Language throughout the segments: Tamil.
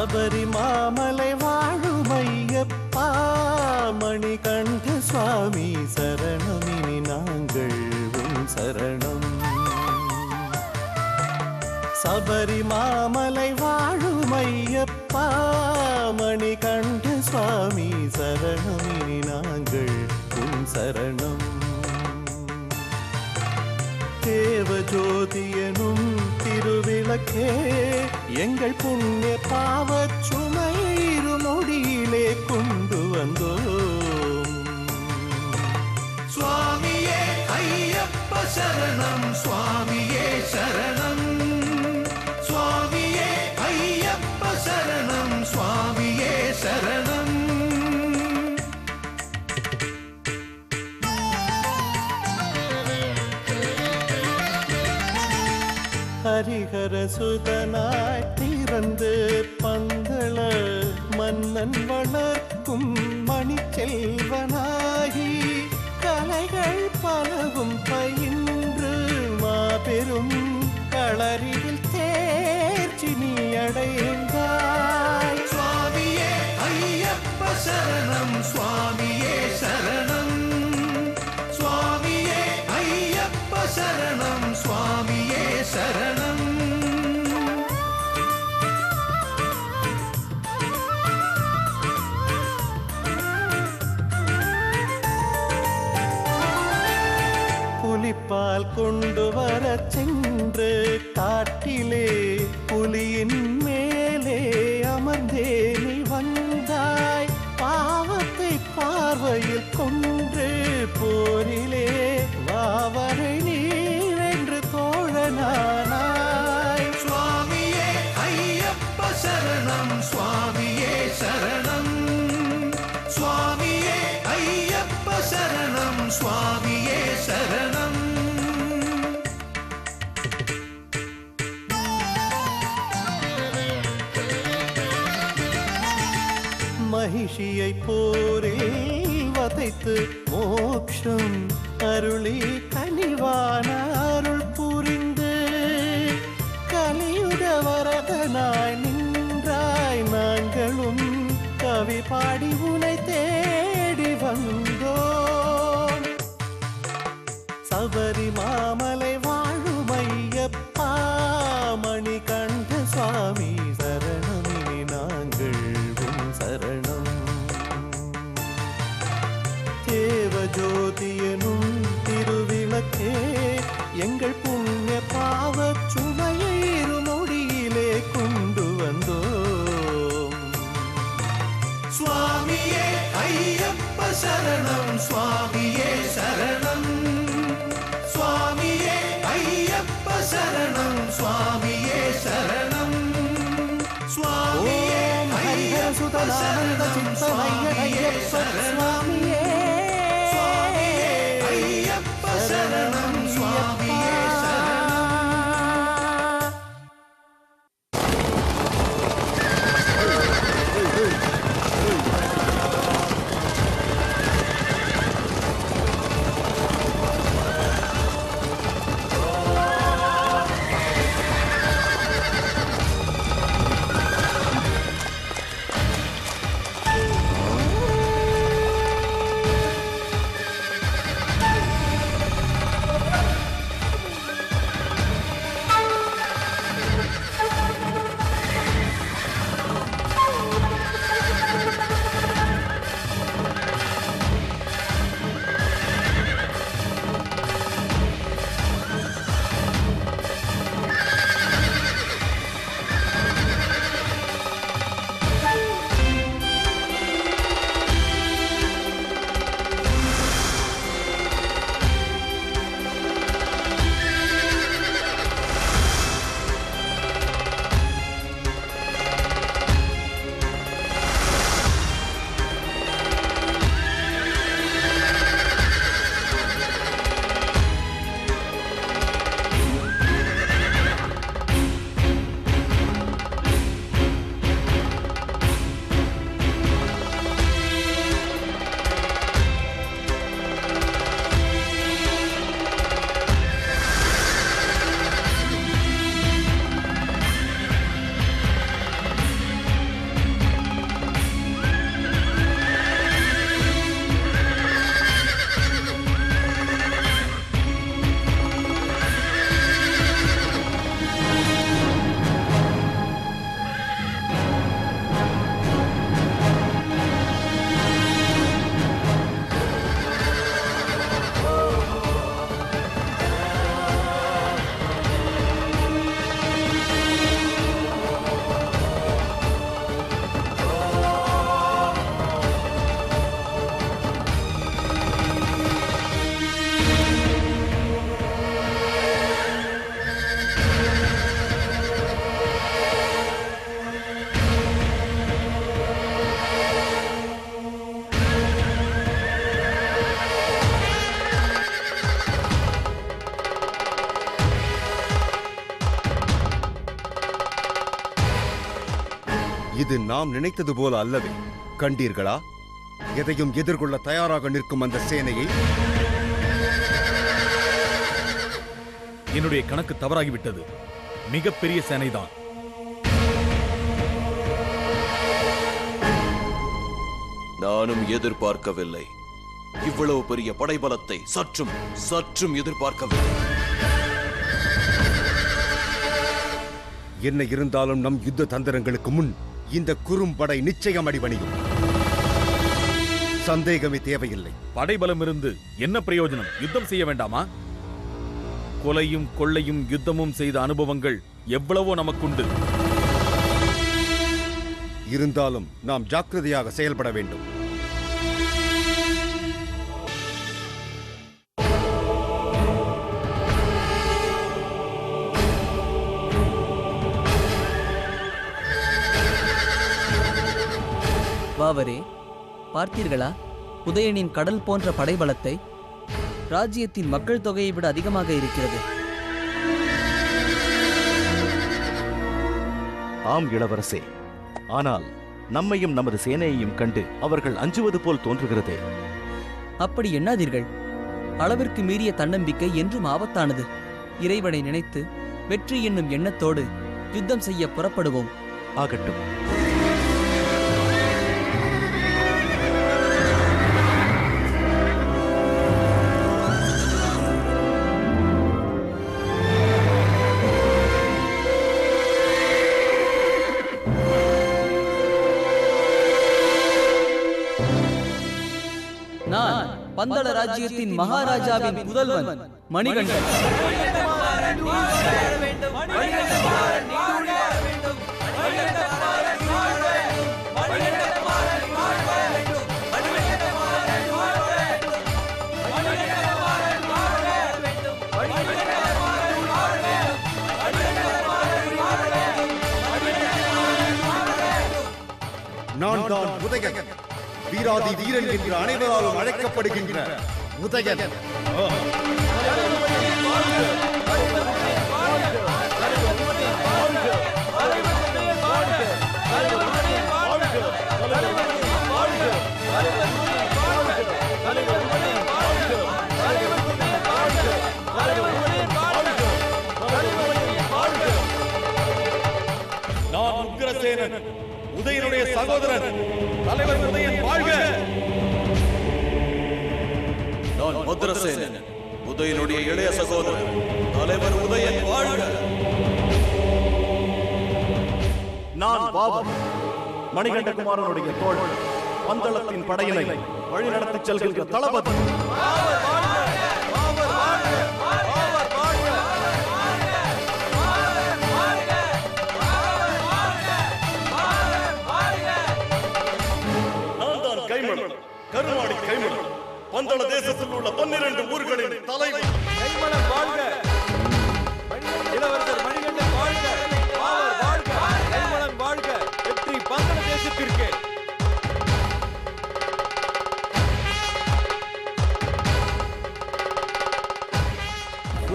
சபரிமாமலை வாழுமையப்பா மணிகண்ட சுவாமி சரணமினி நாங்கள் உன் சரணம். சபரிமாமலை வாழுமையப்பா மணிகண்ட சுவாமி சரணமினி நாங்கள் உன் சரணம். தேவஜோதியனும் திருவிளக்கே எங்கள் புண்ணிய பாவச் சுமையை இருமொழியிலே கொண்டு வந்தோம். சுவாமியே ஐயப்ப சரணம், சுவாமியே சரணம். சுவாமியே ஐயப்ப சரணம், சுவாமியே சரணம். ஹரிஹர சுதனாய் திறந்து பந்தள மன்னன் வளர்க்கும் மணிச்செல்வனாகி கலைகள் பலவும் பயின்று மாபெரும் களரியில் தேர்ச்சி நீ அடைந்தாய். சுவாமியே ஐயப்ப சரணம், சுவாமியே சரணம். சுவாமியே ஐயப்ப சரணம், சுவாமியே சரணம். புலிப்பால் கொண்டு வர சென்று காட்டிலே புலியின் மேலே அமர்ந்தே நீ வந்தாய். பாவத்தை பார்வையில் கொன்று போரிலே வாவரை நீரென்று தோழனானாய். சுவாமியே ஐயப்ப சரணம், சுவாமியே சரணம். சுவாமியே ஐயப்ப சரணம், சுவாமியே சரணம். மகிஷியை போரில் வதைத்து மோக்ஷம் அருளி கனிவான அருள் புரிந்து கலியுக வரதனாய் நின்றாய். நாங்களும் கவி பாடி உனை தேடி வந்தோம். சபரிமாமலை வாழுமையப்பா மணிகண்ட சுவாமி சரணமினி நாங்கள் உன் சரணம். தேவஜோதியனும் திருவிளக்கே எங்கள் புண்ணிய பாவச் சுமையை இருமொழியிலே கொண்டு வந்தோம். சுவாமியே ஐயப்ப சரணம், சுவாமியே சரணம். சுவாமியே ஐயப்ப சரணம், சுவாமியே சரணம். சுவாமியே ஐயப்ப சரணம், சுவாமியே சரணம். சுவாமியே ஐயப்ப சரணம், சுவாமியே சரணம். இது நாம் நினைத்தது போல அல்லவே. கண்டீர்களா? எதையும் எதிர்கொள்ள தயாராக நிற்கும் அந்த சேனையை. என்னுடைய கணக்கு தவறாகிவிட்டது. மிகப்பெரிய சேனைதான். நானும் எதிர்பார்க்கவில்லை. இவ்வளவு பெரிய படைபலத்தை சற்றும் எதிர்பார்க்கவில்லை. என்ன இருந்தாலும் நம் யுத்த தந்திரங்களுக்கு முன் இந்த குறும்படை நிச்சயம் அடிபணியும். சந்தேகமே தேவையில்லை. படைபலம் இருந்து என்ன பிரயோஜனம்? யுத்தம் செய்ய வேண்டாமா? கொலையும் கொள்ளையும் யுத்தமும் செய்த அனுபவங்கள் எவ்வளவோ நமக்குண்டு. இருந்தாலும் நாம் ஜாக்கிரதையாக செயல்பட வேண்டும். வாவரே, பார்த்தீர்களா உதயனின் கடல் போன்ற படைபலத்தை? ராஜ்யத்தின் மக்கள் தொகையை விட அதிகமாக இருக்கிறது. ஆம் இளவரசே, ஆனால் நம்மையும் நமது சேனையையும் கண்டு அவர்கள் அஞ்சுவது போல் தோன்றுகிறதே. அப்படி எண்ணாதீர்கள். அளவிற்கு மீறிய தன்னம்பிக்கை என்றும் ஆபத்தானது. இறைவனை நினைத்து வெற்றி என்னும் எண்ணத்தோடு யுத்தம் செய்ய புறப்படுவோம். ஆகட்டும். நான் பந்தள ராஜ்யத்தின் மகாராஜாவின் புதல்வன் மணிகண்டன். நான் தான் உதயன், வீராதி வீரன் என்று அனைவராலும் அழைக்கப்படுகின்ற உதயன். நான் உக்கிரசேனன், உதயனுடைய சகோதரன். தலைவர் உதயன் வாழ்க! நான் பத்ரசேனன், உதயனுடைய இளைய சகோதரன். தலைவர் உதயன் வாழ்க! நான் பாபு, மணிகண்டகுமாரனுடைய தோழன், பந்தளத்தின் படையினை வழிநடத்திச் செல்கின்ற தளபதி. கருமாடி கைமணம், பந்தள தேசத்தில் உள்ள 12 ஊர்களின் தலைவர். கைமணம் வாழ்க! இளவரசர் மணிகண்டன் வாழ்க! பாவர் வாழ்க! கைமணம் வாழ்க! வெற்றி பந்தள தேசத்திற்கு!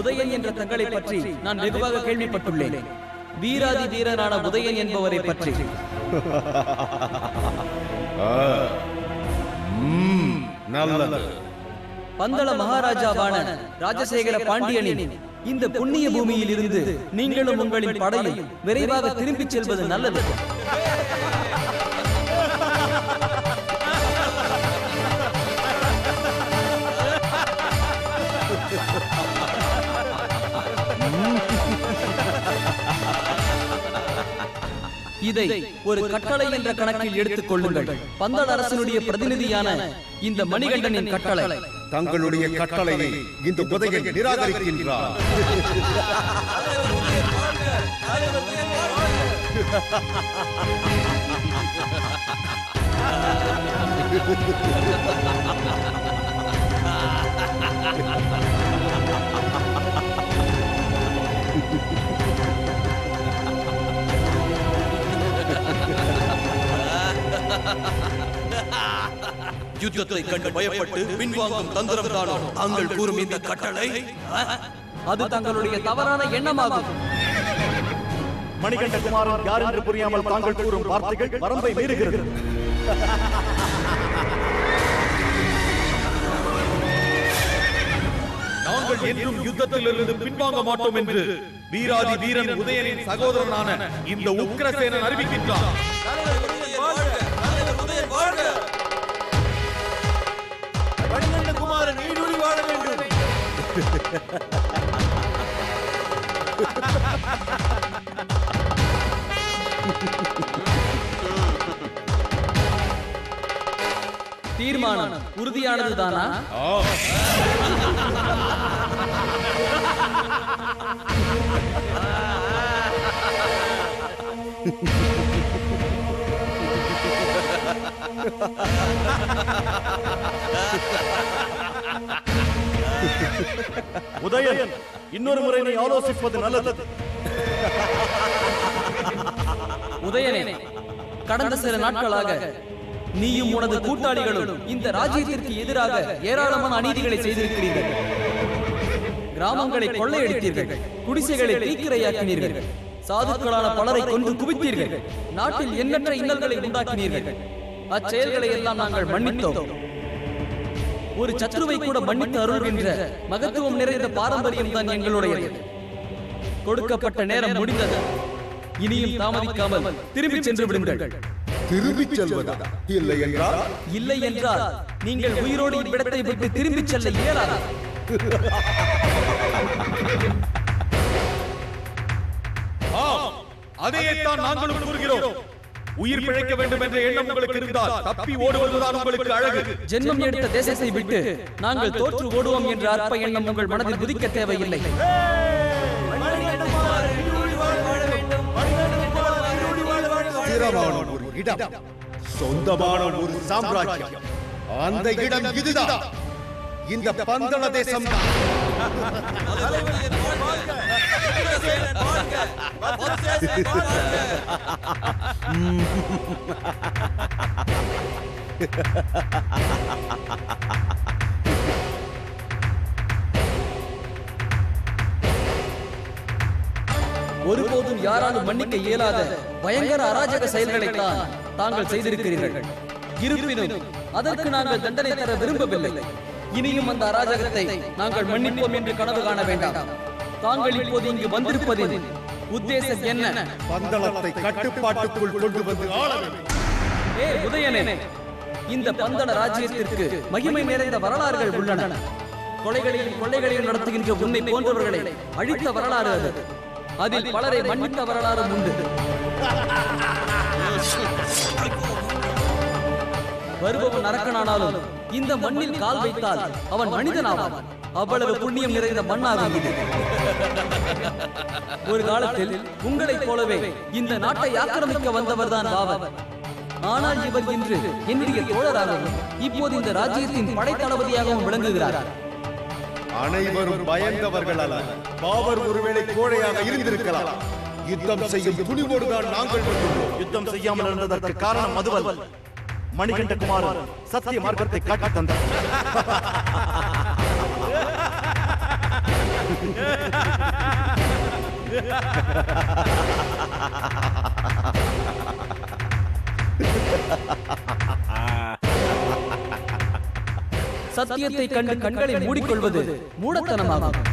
உதயன் என்ற தங்களை பற்றி நான் வெகுவாக கேள்விப்பட்டுள்ளேன். வீராதி வீரனான உதயன் என்பவரை பற்றி. நல்லது. பந்தள மகாராஜாவான ராஜசேகர பாண்டியனின் இந்த புண்ணிய பூமியில் இருந்து நீங்களும் உங்களின் படையும் விரைவாக திரும்பிச் செல்வது நல்லது. இதை ஒரு கட்டளை என்ற கணக்கில் எடுத்துக் கொள்ளுங்கள். பந்தள அரசனுடைய பிரதிநிதியான இந்த மணிகண்டனின் கட்டளை. தங்களுடைய கட்டளையை இந்த உதயன் நிராகரிக்கின்றார். யுத்தத்தை கண்டு பயப்பட்டு பின்வாங்கும் தந்திரம் தானோ தாங்கள் கூறும் இந்த கட்டளை? அது தங்களுடைய தவறான எண்ணமாகும். மணிகண்டகுமாரன் யார் என்று புரியாமல் தாங்கள் கூறும் வார்த்தைகள் வரம்பை மீறுகிறது. நாங்கள் என்றும் யுத்தத்திலிருந்து பின்வாங்க மாட்டோம் என்று வீராதி வீரன் உதயனின் சகோதரனான இந்த உக்கிரசேனன் அறிவிக்கின்றார். மணிகண்டகுமாரன் நீடூழி வாழ வேண்டும். தீர்மானம் உறுதியானதுதானா? உதயன், இன்னொரு முறை நீ ஆலோசிப்பது நல்லது. உதயனே, கடந்த சில நாட்களாக நீயும் உனது கூட்டாளிகளும் இந்த ராஜ்யத்திற்கு எதிராக ஏராளமான அநீதிகளை செய்திருக்கிறீர்கள். கிராமங்களை கொள்ளையடித்தீர்கள், குடிசைகளை தீக்கிரையாக்கினீர்கள், சாதுக்களான பலரை கொண்டு குவித்தீர்கள், நாட்டில் எண்ணற்ற இன்னல்களை உண்டாக்கினீர்கள். அச்செயல்களை எல்லாம் நாங்கள் மன்னித்தோம். ஒரு சத்ருவை கூட மன்னித்து அருள்கின்ற மகத்துவம் நிறைந்த பாரம்பரியம் தான் எங்களுடையது. கொடுக்கப்பட்ட நேரம் முடிந்தது. இனியும் தாமதிக்காமல் திரும்பி சென்று விடுங்கள். திரும்பிச் செல்வதா? இல்லை என்றால்? இல்லை என்றால் நீங்கள் உயிரோடு இவ்விடத்தை விட்டு திரும்பிச் செல்ல இயலாது. அதையேத்தான் நாங்களும் கூறுகிறோம். உயிர் பிழைக்க வேண்டும் என்ற எண்ணம் உங்களுக்கு இருந்தால் தப்பி ஓடுவதுதான் உங்களுக்கு அழகு. ஜென்மம் எடுத்த தேசத்தை விட்டு நாங்கள் தோற்று ஓடுவோம் என்ற அற்ப எண்ணம் உங்கள் மனதில் உதிக்க தேவையில்லை. ஸ்திரமான ஒரு இடம், சொந்தமான ஒரு சாம்ராஜ்யம், அந்த இடம் இதுதான். இந்த பந்தள தேசம் தான். ஒருபோதும் யாராலும் மன்னிக்க இயலாத பயங்கர அராஜக செயல்களைத்தான் தாங்கள் செய்திருக்கிறீர்கள். இருப்பினும் அதற்கு நாங்கள் தண்டனை தர விரும்பவில்லை. இனியும் அந்த அராஜகத்தை நாங்கள் மன்னிப்போம் என்று கனவு காண வேண்டாம். தாங்கள் இப்போது இங்கு வந்திருப்பதின் உத்தேசம் என்ன? பந்தளத்தை கட்டுப்பாட்டுக்குள் கொண்டு வந்து ஆள வேண்டும். உதயனே, இந்த பந்தள ராஜ்யத்திற்கு மகிமை நிறைந்த வரலாறுகள் உள்ளன. கொலைகளையும் கொள்ளைகளையும் நடத்துகின்ற உன்னை போன்றவர்களை அழித்த வரலாறு அது. அதில் பலரை மன்னித்த வரலாறும் உண்டு. வருபவன் அரக்கனானாலும் இந்த மண்ணில் கால் வைத்தால் அவன் மனிதனாவான். அவ்வளவு புண்ணியம் நிறைந்த மண்ணாகும் இது. ஒரு காலத்தில் உங்களைப் போலவே இந்த நாட்டை ஆக்கிரமிக்க வந்தவர் தான் பாவர். ஆனால் இவர் இன்று என்னுடைய தோழராகவும் இப்போது இந்த ராஜ்யத்தின் படைத்தளபதியாகவும் விளங்குகிறார். அனைவரும் பயந்தவர்கள் அல்ல. பாபர் ஒருவேளை கோழையாக இருந்திருக்கலாம். யுத்தம் செய்யும் துணிவோடுதான் நாங்கள் வந்துள்ளோம். யுத்தம் செய்யாமல் இருந்ததற்கு காரணம் அதுவல்ல. மணிகண்டகுமாரன் சத்திய மார்க்கத்தை காட்டித் தந்தார். சத்தியத்தை கண்டு கண்களை மூடிக்கொள்வது மூடத்தனமாகும்.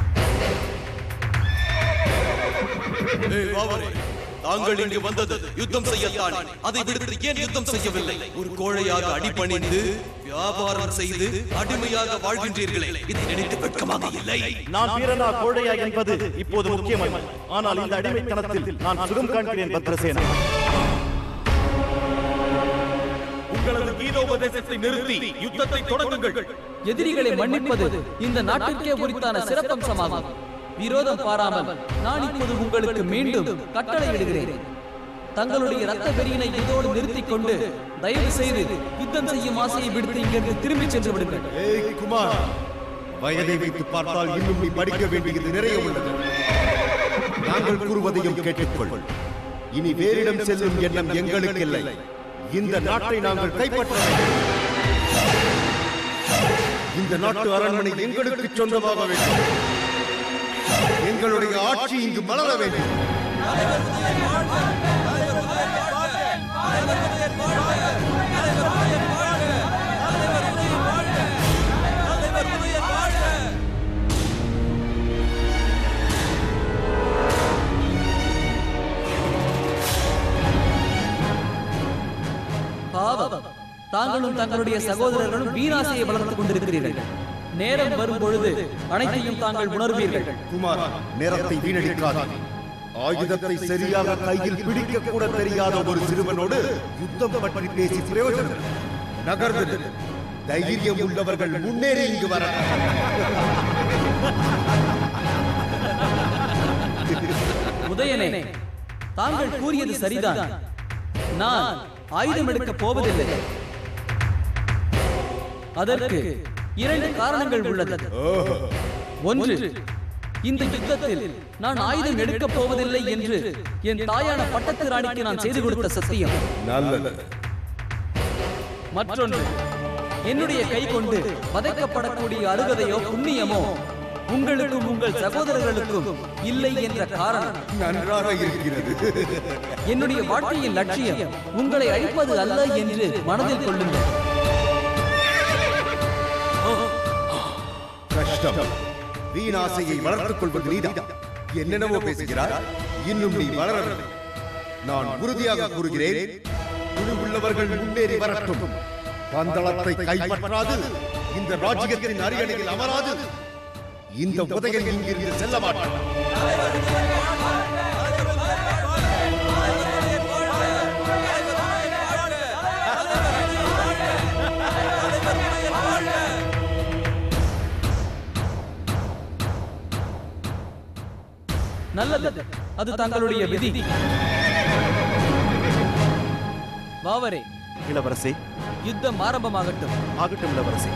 தாங்கள் இங்கு வந்தது யுத்தம் செய்யத்தான். அதை விடுத்து ஏன் யுத்தம் செய்யவில்லை? ஒரு கோழையாக அடிபணிந்து வியாபாரம் செய்து அடிமையாக வாழ்கின்றீர்களே, இதை நினைத்து வெட்கமாக இல்லை? நான் வீரனா கோழையா என்பது இப்போது முக்கியமல்ல. ஆனால் இந்த அடிமைத்தனத்தில் நான் சுகம் காண்கிறேன் பத்ரசேனா. உங்களது கீதோபதேசத்தை நிறுத்தி யுத்தத்தை தொடங்குங்கள். எதிரிகளை மன்னிப்பது இந்த நாட்டிற்கே உரித்தான சிறப்பம்சமாகும். விரோதம் பாராமல் நான் இப்போது உங்களுக்கு மீண்டும் கட்டளையிடுகிறேன். தங்களுடைய ரத்த வெறியினை இதோடு நிறுத்திக் கொண்டு தயவு செய்து யுத்தம் செய்யும் ஆசையை விடுத்து இங்கிருந்து திரும்பி சென்று விடுங்கள். ஏய் குமார், வயதை வைத்து பார்த்தால் இன்னும் நீ படிக்க வேண்டியது நிறைய உள்ளது. நாங்கள் கூறுவதையும் கேட்டுக்கொள். இனி வேறிடம் செல்லும் எண்ணம் எங்களுக்கு இல்லை. இந்த நாட்டை நாங்கள் கைப்பற்ற வேண்டும். இந்த நாட்டு அரண்மனை எங்களுக்கு சொந்தமாக வேண்டும். எங்களுடைய ஆட்சி இங்கு மலர வேண்டும். பாவம், தாங்களும் தங்களுடைய சகோதரர்களும் வீணாசையை வளர்த்துக் கொண்டிருக்கிறீர்கள். நேரம் வரும் பொழுது அனைத்தையும் தாங்கள் உணர்வீர்கள். குமார், நேரத்தை வீணடிக்காதே. ஆயுதத்தை சரியாக கையில் பிடிக்க கூட தெரியாத ஒரு சிறுவனோடு யுத்தம் பற்றி பேசி பிரயோஜனம். நகர்ந்து தைரியம் உள்ளவர்கள் முன்னேறி இங்கு வர. உதயனே, தாங்கள் கூறியது சரிதான். நான் ஆயுதம் எடுக்கப் போவதில்லை. அதற்கு 2 காரணங்கள் உள்ளது. ஒன்று, இந்த யுத்தத்தில் நான் ஆயுதம் எடுக்கப் போவதில்லை என்று என் தாயான பட்டத்து ராணிக்கு நான் செய்து கொடுத்த சத்தியம். நல்லது. மற்றொன்று, என்னுடைய கை கொண்டு வதைக்கப்படக்கூடிய அருகதையோ புண்ணியமோ உங்களுக்கும் உங்கள் சகோதரர்களுக்கும் இல்லை என்ற காரணம். நன்றாக இருக்கிறது. என்னுடைய வாழ்க்கையின் லட்சியம் உங்களை அழிப்பது அல்ல என்று மனதில் கொள்ளுங்கள். கஷ்டம். வீணாசையை வளர்த்துக் கொள்வது நீதான். என்னென்னவோ பேசுகிறார். இன்னும் நீ வளரவில்லை. நான் உறுதியாக கூறுகிறேன், உள்ளவர்கள் முன்னேறி வரட்டும். பந்தளத்தை கைப்பற்றாது, இந்த ராஜ்யத்தின் அரியணையில் அமராது இந்த உதயன் இங்கிருந்து செல்ல மாட்டான். நல்லது, அது தங்களுடைய விதி. வாவரே, இளவரசே. யுத்தம் ஆரம்பமாகட்டும். ஆகட்டும் இளவரசே.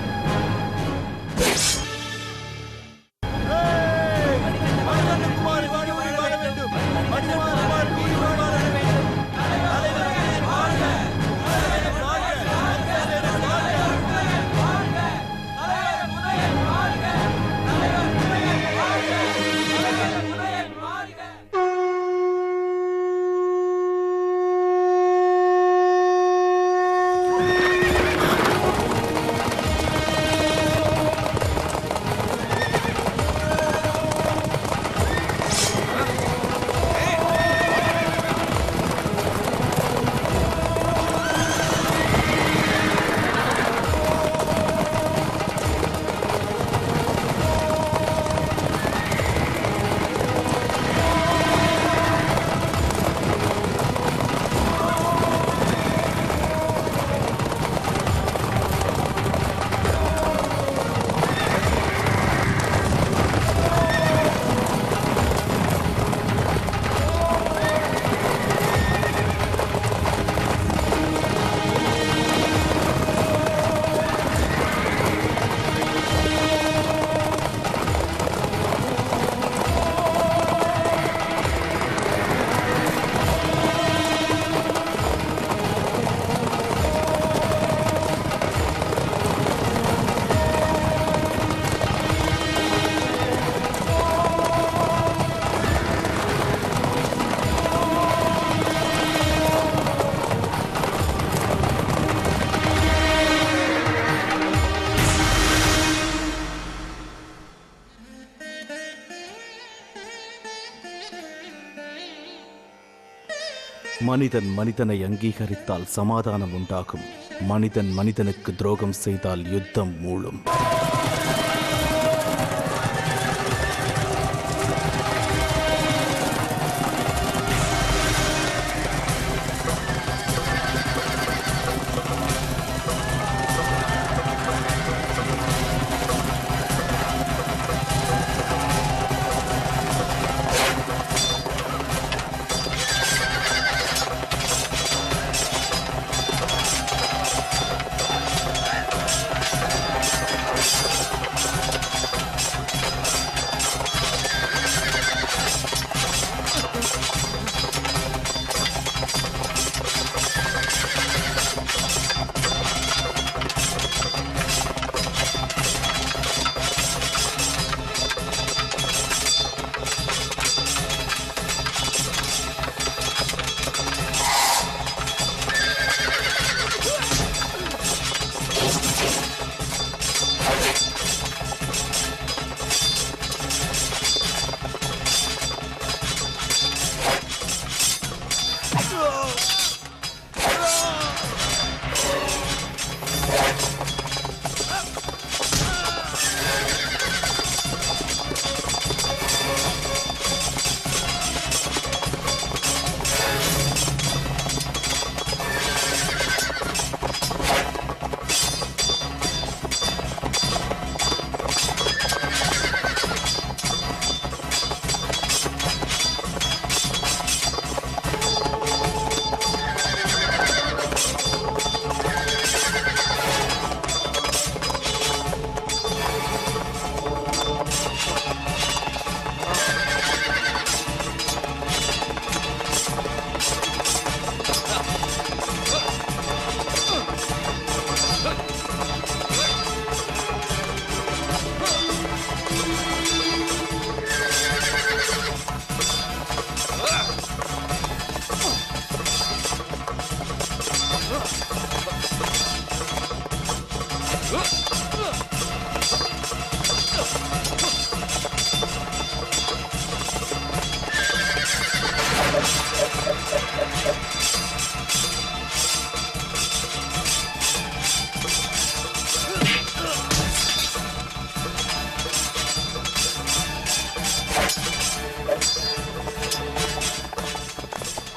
மனிதன் மனிதனை அங்கீகரித்தால் சமாதானம் உண்டாகும். மனிதன் மனிதனுக்கு துரோகம் செய்தால் யுத்தம் மூளும்.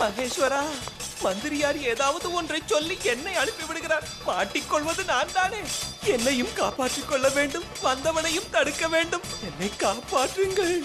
மகேஸ்வரா, மந்திரியார் ஏதாவது ஒன்றை சொல்லி என்னை அனுப்பி விடுகிறார். மாட்டிக்கொள்வது நான் தானே. என்னையும் காப்பாற்றிக் கொள்ள வேண்டும், வந்தவனையும் தடுக்க வேண்டும். என்னை காப்பாற்றுங்கள்.